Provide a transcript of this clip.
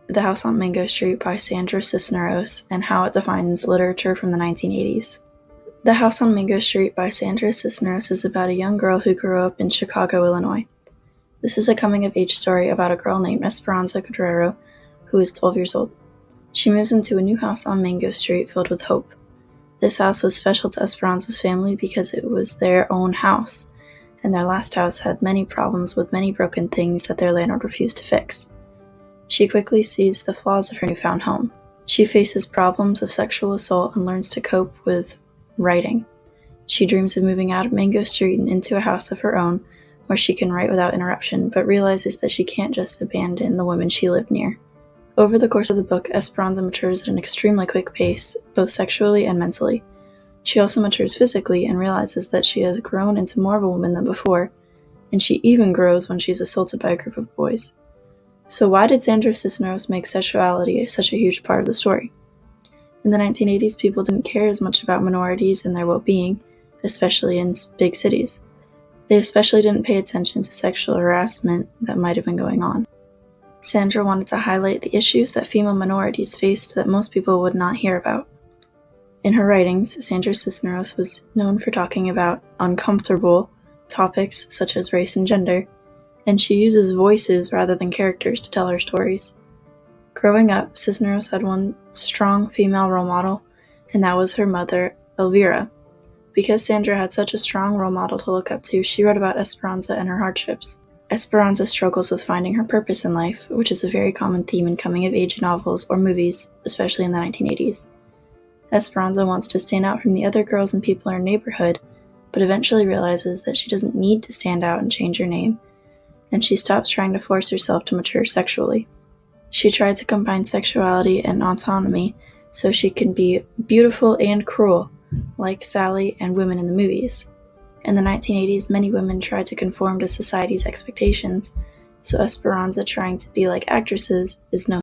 The House on Mango Street by Sandra Cisneros and How It Defines Literature from the 1980s. The House on Mango Street by Sandra Cisneros is about a young girl who grew up in Chicago, Illinois. This is a coming-of-age story about a girl named Esperanza Guerrero, who is 12 years old. She moves into a new house on Mango Street filled with hope. This house was special to Esperanza's family because it was their own house, and their last house had many problems with many broken things that their landlord refused to fix. She quickly sees the flaws of her newfound home. She faces problems of sexual assault and learns to cope with writing. She dreams of moving out of Mango Street and into a house of her own where she can write without interruption, but realizes that she can't just abandon the women she lived near. Over the course of the book, Esperanza matures at an extremely quick pace, both sexually and mentally. She also matures physically and realizes that she has grown into more of a woman than before, and she even grows when she's assaulted by a group of boys. So why did Sandra Cisneros make sexuality such a huge part of the story? In the 1980s, people didn't care as much about minorities and their well-being, especially in big cities. They especially didn't pay attention to sexual harassment that might have been going on. Sandra wanted to highlight the issues that female minorities faced that most people would not hear about. In her writings, Sandra Cisneros was known for talking about uncomfortable topics such as race and gender, and she uses voices rather than characters to tell her stories. Growing up, Cisneros had one strong female role model, and that was her mother, Elvira. Because Sandra had such a strong role model to look up to, she wrote about Esperanza and her hardships. Esperanza struggles with finding her purpose in life, which is a very common theme in coming-of-age novels or movies, especially in the 1980s. Esperanza wants to stand out from the other girls and people in her neighborhood, but eventually realizes that she doesn't need to stand out and change her name, and she stops trying to force herself to mature sexually. She tried to combine sexuality and autonomy so she can be beautiful and cruel, like Sally and women in the movies. In the 1980s, many women tried to conform to society's expectations, so Esperanza trying to be like actresses is no